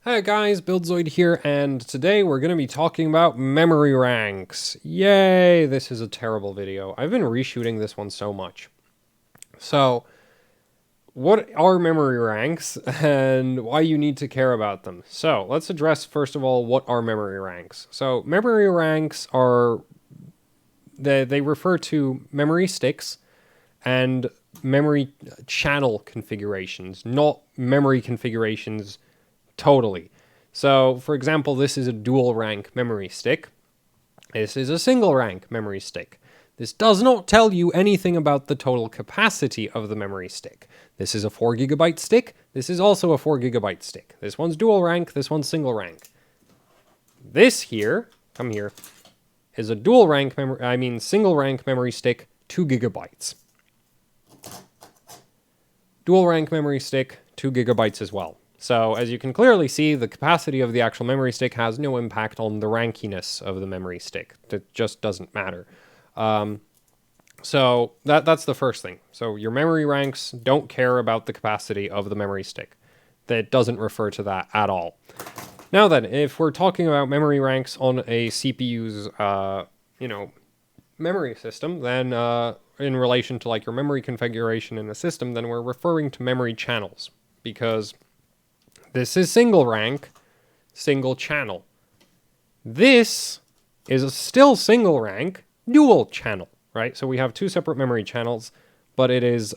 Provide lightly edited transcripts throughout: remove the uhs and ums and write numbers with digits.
Hey guys, BuildZoid here, and today we're going to be talking about memory ranks. Yay, this is a terrible video. I've been reshooting this one so much. So, what are memory ranks and why you need to care about them? So, let's address first of all what are memory ranks. So, memory ranks are they refer to memory sticks and memory channel configurations, not memory configurations totally. So, for example, this is a dual rank memory stick. This is a single rank memory stick. This does not tell you anything about the total capacity of the memory stick. This is a 4 gigabyte stick. This is also a 4 gigabyte stick. This one's dual rank. This one's single rank. This here, come here, is a single rank memory stick, 2 gigabytes. Dual rank memory stick, 2 gigabytes as well. So, as you can clearly see, the capacity of the actual memory stick has no impact on the rankiness of the memory stick. It just doesn't matter. So, that's the first thing. So, your memory ranks don't care about the capacity of the memory stick. That doesn't refer to that at all. Now then, if we're talking about memory ranks on a CPU's, memory system, then in relation to like your memory configuration in a system, then we're referring to memory channels, because this is single rank, single channel. This is still single rank, dual channel, right? So we have two separate memory channels, but it is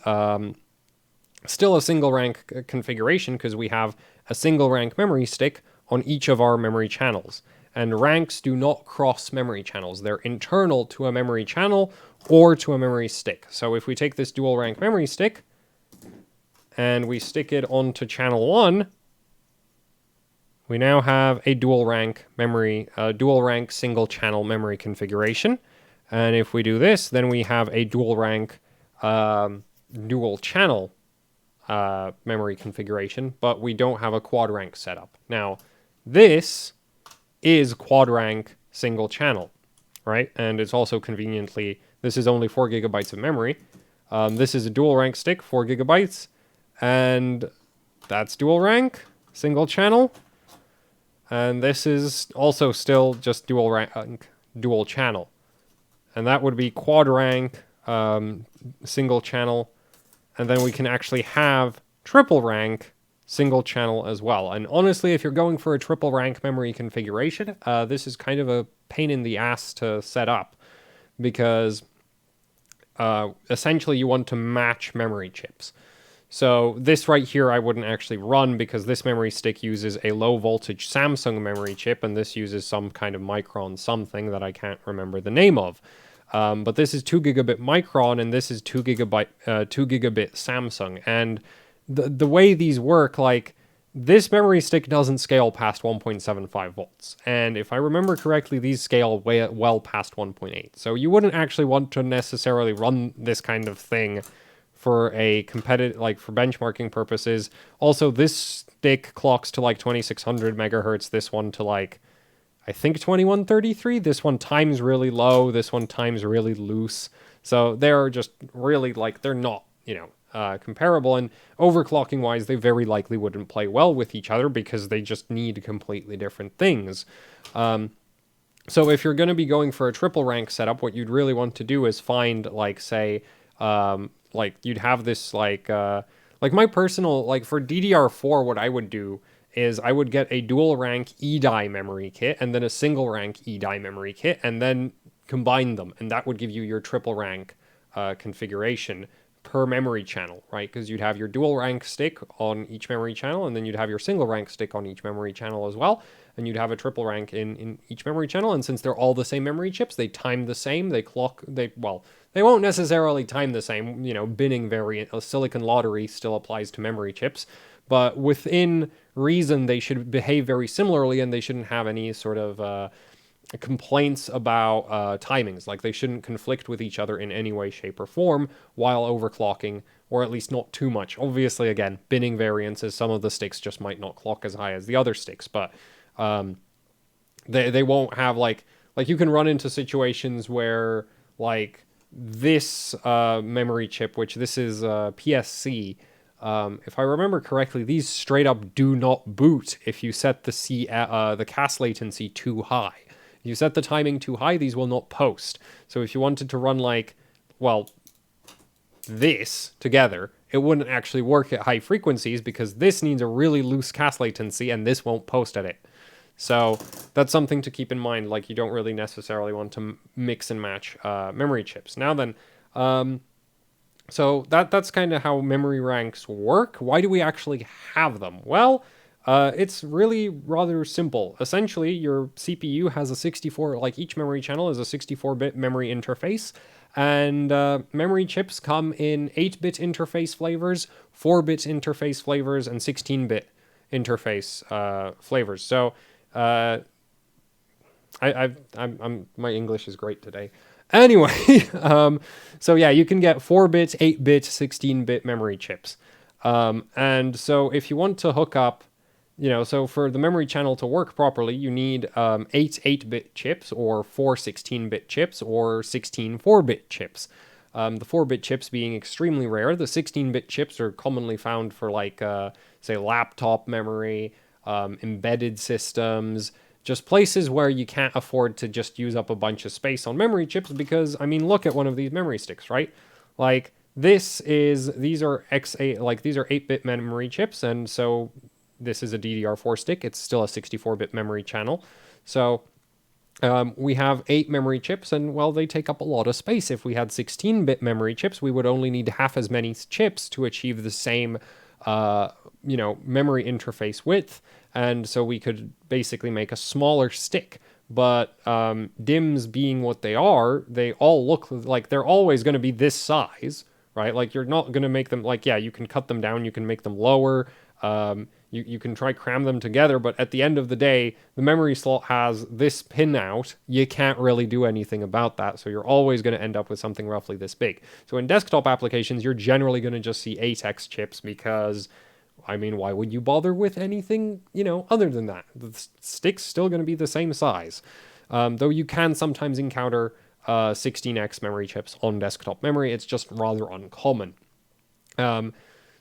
still a single rank configuration because we have a single rank memory stick on each of our memory channels. And ranks do not cross memory channels. They're internal to a memory channel or to a memory stick. So if we take this dual rank memory stick and we stick it onto channel 1, we now have a dual rank single channel memory configuration. And if we do this, then we have a dual rank dual channel memory configuration, but we don't have a quad rank setup. Now, this is quad rank single channel, right? And it's also conveniently, this is only 4 gigabytes of memory. This is a dual rank stick, 4 gigabytes, and that's dual rank single channel. And this is also still just dual rank, dual channel. And that would be quad rank, single channel. And then we can actually have triple rank, single channel as well. And honestly, if you're going for a triple rank memory configuration, this is kind of a pain in the ass to set up. Because essentially you want to match memory chips. So this right here I wouldn't actually run because this memory stick uses a low voltage Samsung memory chip and this uses some kind of Micron something that I can't remember the name of. But this is 2 gigabit Micron and this is 2 gigabit Samsung. And the way these work, like this memory stick doesn't scale past 1.75 volts. And if I remember correctly, these scale well past 1.8. So you wouldn't actually want to necessarily run this kind of thing for a competitive, like for benchmarking purposes. Also, this stick clocks to like 2600 megahertz. This one to like, I think 2133. This one times really low. This one times really loose. So they're just really like, they're not, comparable. And overclocking wise, they very likely wouldn't play well with each other because they just need completely different things. So if you're going to be going for a triple rank setup, what you'd really want to do is find like, say, like you'd have this like my personal, like for DDR4, what I would do is I would get a dual rank E-die memory kit and then a single rank E-die memory kit and then combine them. And that would give you your triple rank configuration per memory channel, right? Because you'd have your dual rank stick on each memory channel and then you'd have your single rank stick on each memory channel as well. And you'd have a triple rank in each memory channel. And since they're all the same memory chips, they time the same, they won't necessarily time the same, binning variant, a silicon lottery still applies to memory chips, but within reason, they should behave very similarly and they shouldn't have any sort of complaints about timings. Like they shouldn't conflict with each other in any way, shape, or form while overclocking, or at least not too much. Obviously, again, binning variances, some of the sticks just might not clock as high as the other sticks, but they won't have like you can run into situations where like this memory chip, which this is PSC, If I remember correctly, these straight up do not boot if you set the cast latency too high. If you set the timing too high, these will not post. So if you wanted to run like, well, this together, it wouldn't actually work at high frequencies because this needs a really loose cast latency and this won't post at it. So that's something to keep in mind. Like, you don't really necessarily want to mix and match memory chips. Now then, so that's kind of how memory ranks work. Why do we actually have them? Well, it's really rather simple. Essentially, your CPU has a 64, like each memory channel is a 64-bit memory interface. And memory chips come in 8-bit interface flavors, 4-bit interface flavors, and 16-bit interface flavors. So my English is great today. Anyway, so yeah, you can get 4-bit, 8-bit, 16-bit memory chips. And so if you want to hook up, so for the memory channel to work properly, you need 8 8-bit chips, or 4 16-bit chips, or 16 4-bit chips. The 4-bit chips being extremely rare. The 16-bit chips are commonly found for, like, say, laptop memory, embedded systems, just places where you can't afford to just use up a bunch of space on memory chips because, I mean, look at one of these memory sticks, right? Like, these are 8-bit memory chips, and so this is a DDR4 stick. It's still a 64-bit memory channel. So we have 8 memory chips, and, well, they take up a lot of space. If we had 16-bit memory chips, we would only need half as many chips to achieve the same, memory interface width, and so we could basically make a smaller stick. But DIMMs being what they all look like they're always going to be this size, right? Like, you're not going to make them, like, yeah, you can cut them down, you can make them lower, you can try cram them together, but at the end of the day, the memory slot has this pin out. You can't really do anything about that, so you're always going to end up with something roughly this big. So in desktop applications, you're generally going to just see 8x chips because, I mean, why would you bother with anything, other than that? The stick's still going to be the same size. Though you can sometimes encounter 16x memory chips on desktop memory. It's just rather uncommon.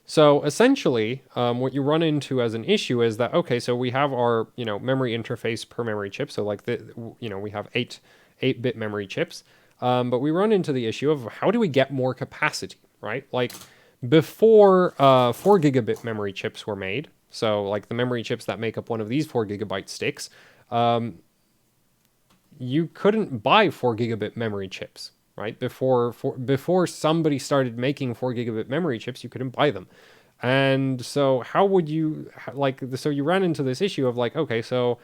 So essentially, what you run into as an issue is that, okay, so we have our, memory interface per memory chip. So like we have 8-bit memory chips, but we run into the issue of how do we get more capacity, right? Like, before 4 gigabit memory chips were made, so like the memory chips that make up one of these 4 gigabyte sticks, you couldn't buy 4 gigabit memory chips, right? Before somebody started making 4 gigabit memory chips, you couldn't buy them. And so how would you, so you ran into this issue of, like, okay, so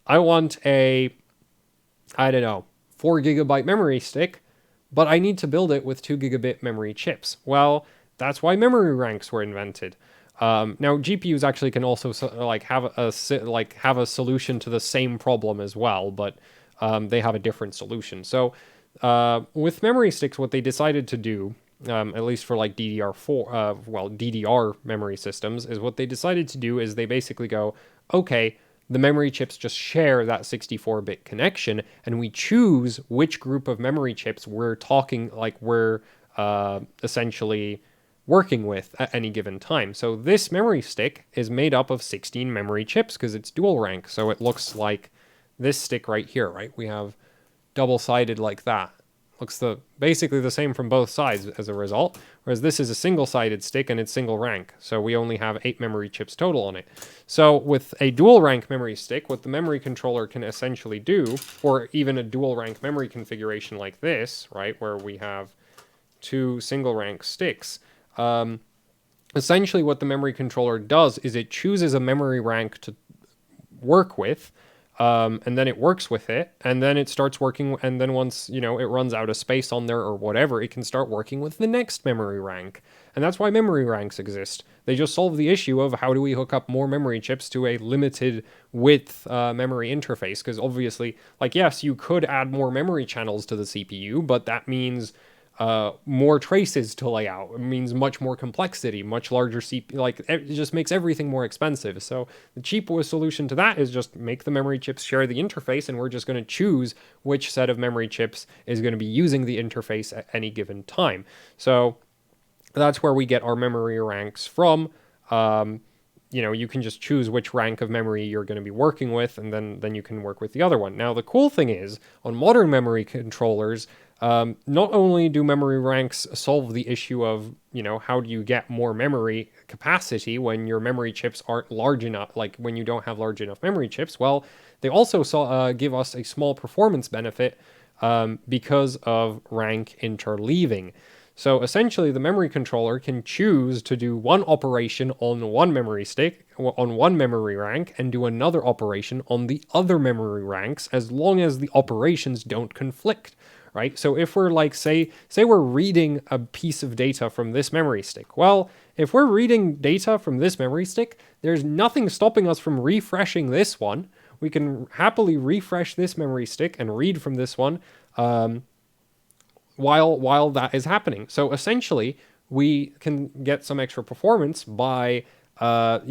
I want I don't know, 4 gigabyte memory stick, but I need to build it with 2 gigabit memory chips. Well, that's why memory ranks were invented. Now, GPUs actually can also have a solution to the same problem as well, but they have a different solution. So with memory sticks, what they decided to do, at least for like DDR memory systems, is what they decided to do is they basically go, okay, the memory chips just share that 64-bit connection, and we choose which group of memory chips we're essentially working with at any given time. So this memory stick is made up of 16 memory chips because it's dual rank. So it looks like this stick right here, right? We have double-sided like that. Looks basically the same from both sides as a result, whereas this is a single-sided stick and it's single rank. So we only have 8 memory chips total on it. So with a dual rank memory stick, what the memory controller can essentially do, or even a dual rank memory configuration like this, right, where we have 2 single rank sticks, essentially what the memory controller does is it chooses a memory rank to work with, and then it works with it, and then it starts working, and then once, it runs out of space on there or whatever, it can start working with the next memory rank. And that's why memory ranks exist. They just solve the issue of how do we hook up more memory chips to a limited width memory interface, because obviously, like, yes, you could add more memory channels to the CPU, but that means more traces to lay out. It means much more complexity, much larger CPU, like, it just makes everything more expensive. So the cheapest solution to that is just make the memory chips share the interface, and we're just going to choose which set of memory chips is going to be using the interface at any given time. So That's where we get our memory ranks from. You can just choose which rank of memory you're going to be working with, and then you can work with the other one. Now, the cool thing is, on modern memory controllers, not only do memory ranks solve the issue of, how do you get more memory capacity when your memory chips aren't large enough, like when you don't have large enough memory chips, well, they also give us a small performance benefit because of rank interleaving. So essentially, the memory controller can choose to do one operation on one memory stick, on one memory rank, and do another operation on the other memory ranks, as long as the operations don't conflict, right? So if we're like, say we're reading a piece of data from this memory stick. Well, if we're reading data from this memory stick, there's nothing stopping us from refreshing this one. We can happily refresh this memory stick and read from this one. While that is happening. So essentially, we can get some extra performance by not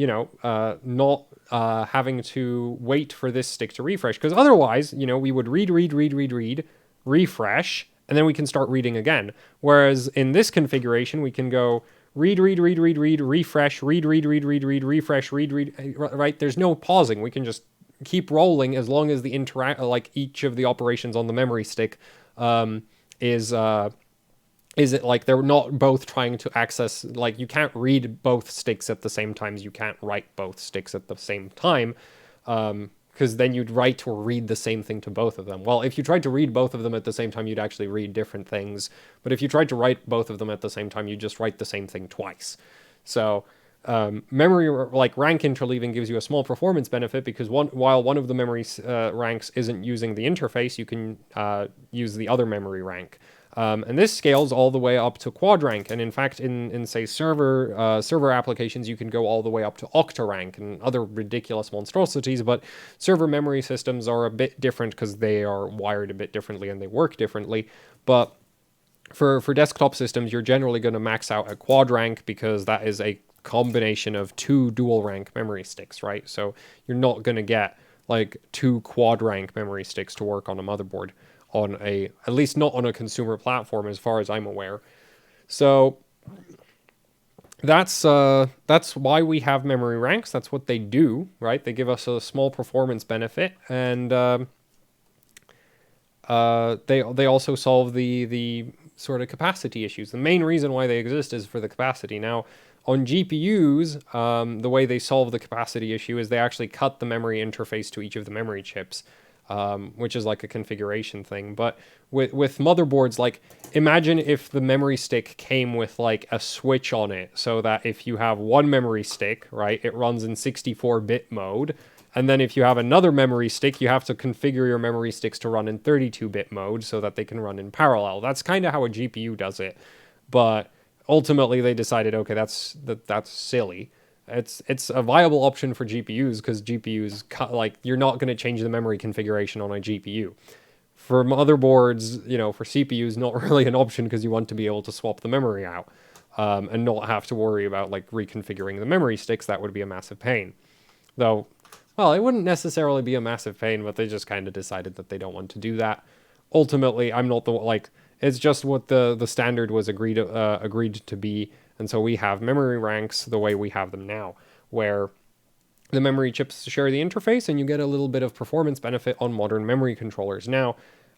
having to wait for this stick to refresh. Because otherwise, we would read, refresh, and then we can start reading again. Whereas in this configuration, we can go read, refresh, read, refresh, read, right? There's no pausing. We can just keep rolling as long as the each of the operations on the memory stick is it like they're not both trying to access, like you can't read both sticks at the same time as you can't write both sticks at the same time, because then you'd write or read the same thing to both of them. Well, if you tried to read both of them at the same time, you'd actually read different things. But if you tried to write both of them at the same time, you just write the same thing twice. So memory rank interleaving gives you a small performance benefit because while one of the memory ranks isn't using the interface, you can use the other memory rank. And this scales all the way up to quad rank. And in fact, in say server applications, you can go all the way up to octa rank and other ridiculous monstrosities. But server memory systems are a bit different because they are wired a bit differently and they work differently. But for desktop systems, you're generally going to max out at quad rank because that is a combination of two dual rank memory sticks, right? So you're not going to get like two quad rank memory sticks to work on a motherboard at least not on a consumer platform as far as I'm aware. So that's why we have memory ranks. That's what they do, right? They give us a small performance benefit, and they also solve the sort of capacity issues. The main reason why they exist is for the capacity. Now, on GPUs, the way they solve the capacity issue is they actually cut the memory interface to each of the memory chips, which is like a configuration thing. But with motherboards, like imagine if the memory stick came with like a switch on it, so that if you have one memory stick, right, it runs in 64-bit mode. And then if you have another memory stick, you have to configure your memory sticks to run in 32-bit mode so that they can run in parallel. That's kind of how a GPU does it. But ultimately, they decided, okay, that's silly. It's a viable option for GPUs because GPUs, like, you're not going to change the memory configuration on a GPU. For motherboards, for CPUs, not really an option because you want to be able to swap the memory out and not have to worry about like reconfiguring the memory sticks. That would be a massive pain. Though, well, it wouldn't necessarily be a massive pain, but they just kind of decided that they don't want to do that. Ultimately, I'm not it's just what the standard was agreed to be, and so we have memory ranks the way we have them now, where the memory chips share the interface, and you get a little bit of performance benefit on modern memory controllers. Now,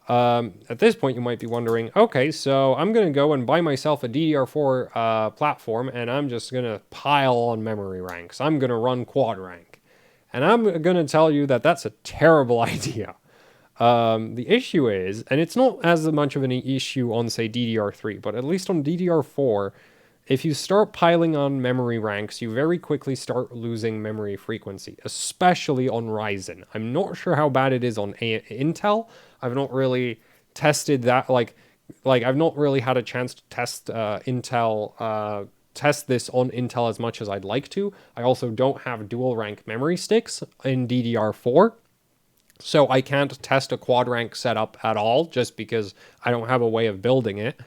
at this point, you might be wondering, okay, so I'm going to go and buy myself a DDR4 platform, and I'm just going to pile on memory ranks. I'm going to run quad rank. And I'm going to tell you that that's a terrible idea. The issue is, and it's not as much of an issue on, say, DDR3, but at least on DDR4, if you start piling on memory ranks, you very quickly start losing memory frequency, especially on Ryzen. I'm not sure how bad it is on Intel. I've not really tested that, like I've not really had a chance to test Intel, test this on Intel as much as I'd like to. I also don't have dual rank memory sticks in DDR4. So I can't test a quad rank setup at all just because I don't have a way of building it.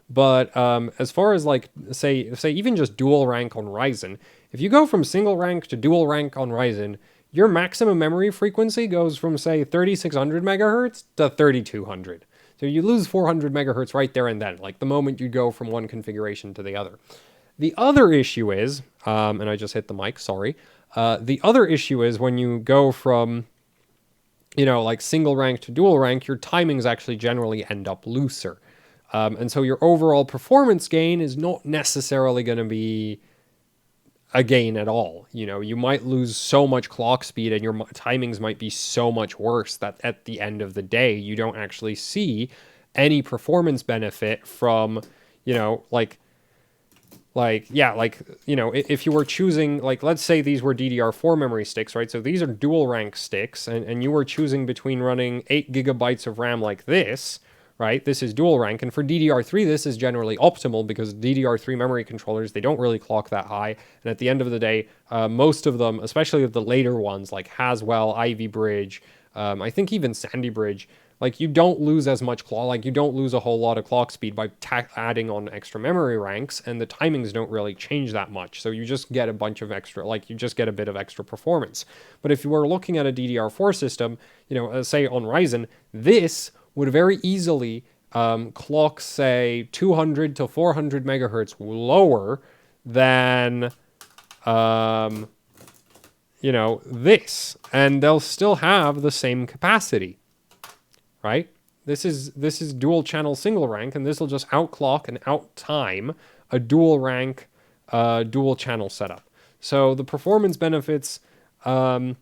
But as far as like, say even just dual rank on Ryzen, if you go from single rank to dual rank on Ryzen, your maximum memory frequency goes from, say, 3600 megahertz to 3200. So you lose 400 megahertz right there and then, like the moment you go from one configuration to the other. The other issue is, and I just hit the mic, sorry. The other issue is when you go from, like single rank to dual rank, your timings actually generally end up looser. And so your overall performance gain is not necessarily going to be a gain at all. You might lose so much clock speed and your timings might be so much worse that at the end of the day, you don't actually see any performance benefit from, if you were choosing, let's say these were DDR4 memory sticks, right? So these are dual rank sticks, and you were choosing between running 8 gigabytes of RAM like this, right? This is dual rank. And for DDR3, this is generally optimal because DDR3 memory controllers, they don't really clock that high. And at the end of the day, most of them, especially the later ones like Haswell, Ivy Bridge, I think even Sandy Bridge, you don't lose as much clock, you don't lose a whole lot of clock speed by adding on extra memory ranks, and the timings don't really change that much. So you just get a bunch of extra, you just get a bit of extra performance. But if you were looking at a DDR4 system, say on Ryzen, this would very easily clock, say, 200 to 400 megahertz lower than, this. And they'll still have the same capacity, right? This is dual channel single rank, and this will just outclock and outtime a dual rank, dual channel setup. So the performance benefits, you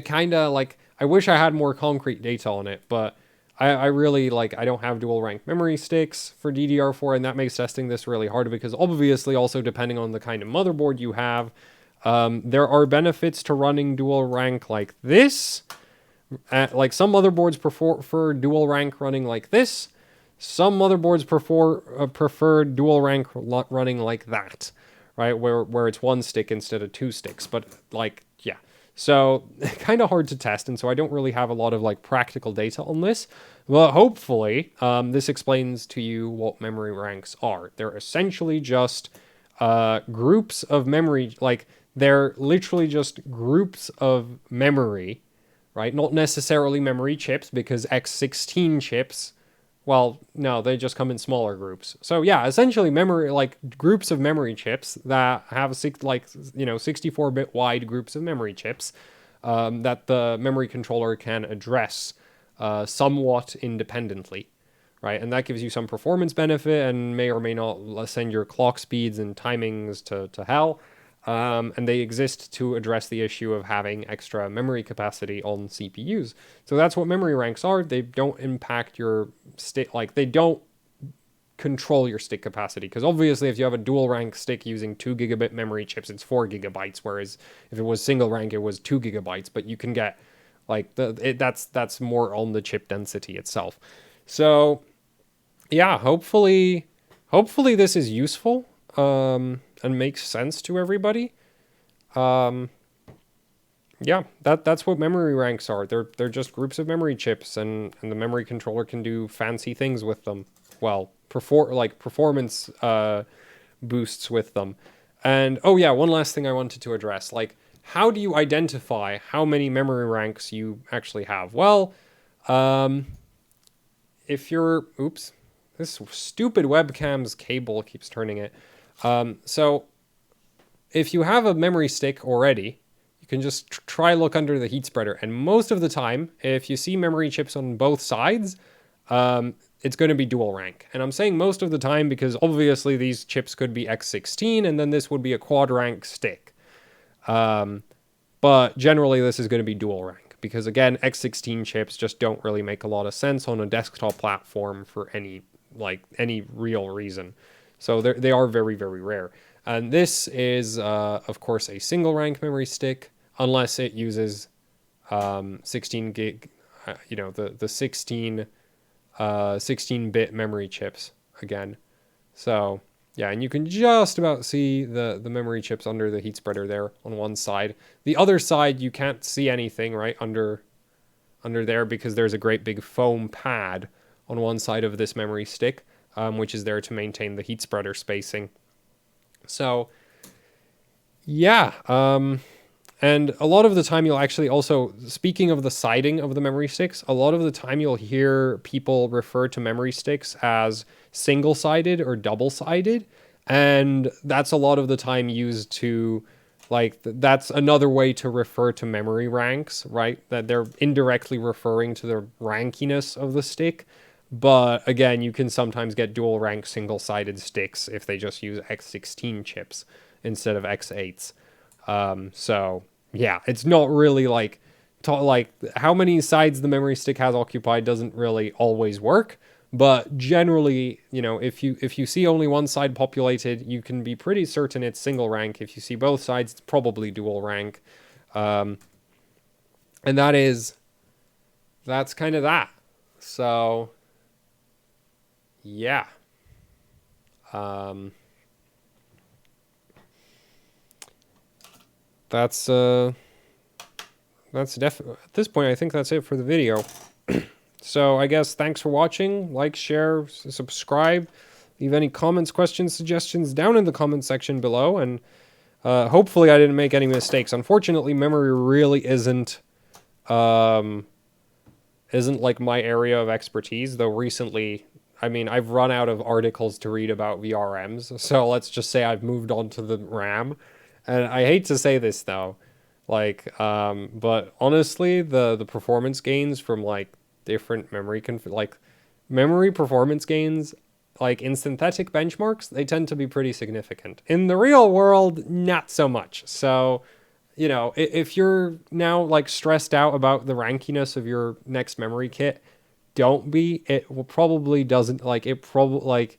kind of I wish I had more concrete data on it, but I really I don't have dual rank memory sticks for DDR4, and that makes testing this really hard because obviously also depending on the kind of motherboard you have, there are benefits to running dual rank like this. Some motherboards prefer dual rank running like this. Some motherboards prefer dual rank running like that, right? Where it's one stick instead of two sticks, but yeah. So kind of hard to test, and so I don't really have a lot of practical data on this. But hopefully, this explains to you what memory ranks are. They're essentially just groups of memory, they're literally just groups of memory, right? Not necessarily memory chips, because X16 chips, well, no, they just come in smaller groups. So yeah, essentially memory, groups of memory chips that have 64-bit wide groups of memory chips that the memory controller can address somewhat independently, right? And that gives you some performance benefit and may or may not send your clock speeds and timings to hell. And they exist to address the issue of having extra memory capacity on CPUs. So that's what memory ranks are. They don't impact your stick, they don't control your stick capacity. Because obviously, if you have a dual rank stick using 2 gigabit memory chips, it's 4 gigabytes. Whereas if it was single rank, it was 2 gigabytes. But you can get that's more on the chip density itself. So yeah, hopefully this is useful. And makes sense to everybody. Yeah, that's what memory ranks are. They're just groups of memory chips, and the memory controller can do fancy things with them. Well, performance boosts with them. And oh yeah, one last thing I wanted to address. How do you identify how many memory ranks you actually have? Well, if you're this stupid webcam's cable keeps turning it. So if you have a memory stick already, you can just try look under the heat spreader. And most of the time, if you see memory chips on both sides, it's going to be dual rank. And I'm saying most of the time because obviously these chips could be X16 and then this would be a quad rank stick. But generally this is going to be dual rank because again, X16 chips just don't really make a lot of sense on a desktop platform for any real reason. So they are very, very rare. And this is, of course, a single rank memory stick, unless it uses 16 gig, the 16-bit memory chips again. So yeah, and you can just about see the memory chips under the heat spreader there on one side. The other side, you can't see anything right under there because there's a great big foam pad on one side of this memory stick. Which is there to maintain the heat spreader spacing. So, yeah. And a lot of the time you'll actually also, speaking of the siding of the memory sticks, a lot of the time you'll hear people refer to memory sticks as single-sided or double-sided. And that's a lot of the time used to, like, that's another way to refer to memory ranks, right? That they're indirectly referring to the rankiness of the stick. But again, you can sometimes get dual rank single-sided sticks if they just use X16 chips instead of X8s. So yeah, it's not really like how many sides the memory stick has occupied doesn't really always work. But generally, you know, if you see only one side populated, you can be pretty certain it's single rank. If you see both sides, it's probably dual rank. And that's kind of that. So yeah. Um, that's definitely, at this point, I think that's it for the video. So I guess thanks for watching. Like, share, subscribe. Leave any comments, questions, suggestions down in the comment section below. And hopefully I didn't make any mistakes. Unfortunately, memory really isn't like my area of expertise. Though recently, I mean, I've run out of articles to read about VRMs. So let's just say I've moved on to the RAM. And I hate to say this though, like, but honestly, the performance gains from like different memory performance gains, like in synthetic benchmarks, they tend to be pretty significant. In the real world, not so much. So, you know, if you're now like stressed out about the rankiness of your next memory kit, don't be. It will probably doesn't like it. Probably like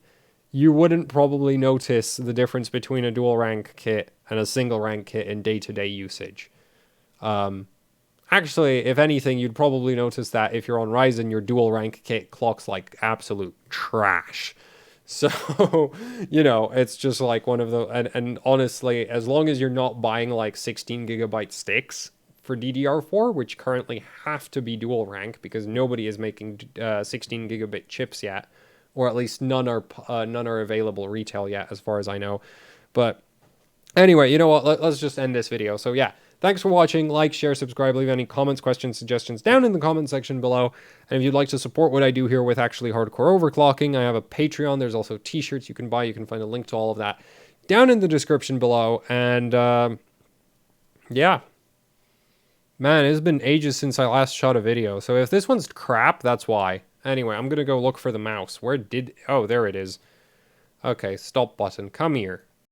you wouldn't probably notice the difference between a dual rank kit and a single rank kit in day-to-day usage. Actually, if anything, you'd probably notice that if you're on Ryzen, your dual rank kit clocks like absolute trash. So, you know, it's just like one of the, and honestly, as long as you're not buying like 16 gigabyte sticks for DDR4, which currently have to be dual rank because nobody is making 16 gigabit chips yet, or at least none are available retail yet, as far as I know. But anyway, you know what? Let's just end this video. So yeah, thanks for watching. Like, share, subscribe, leave any comments, questions, suggestions down in the comment section below. And if you'd like to support what I do here with actually hardcore overclocking, I have a Patreon. There's also t-shirts you can buy. You can find a link to all of that down in the description below. And yeah, man, it's been ages since I last shot a video. So if this one's crap, that's why. Anyway, I'm going to go look for the mouse. Oh, there it is. Okay, stop button. Come here.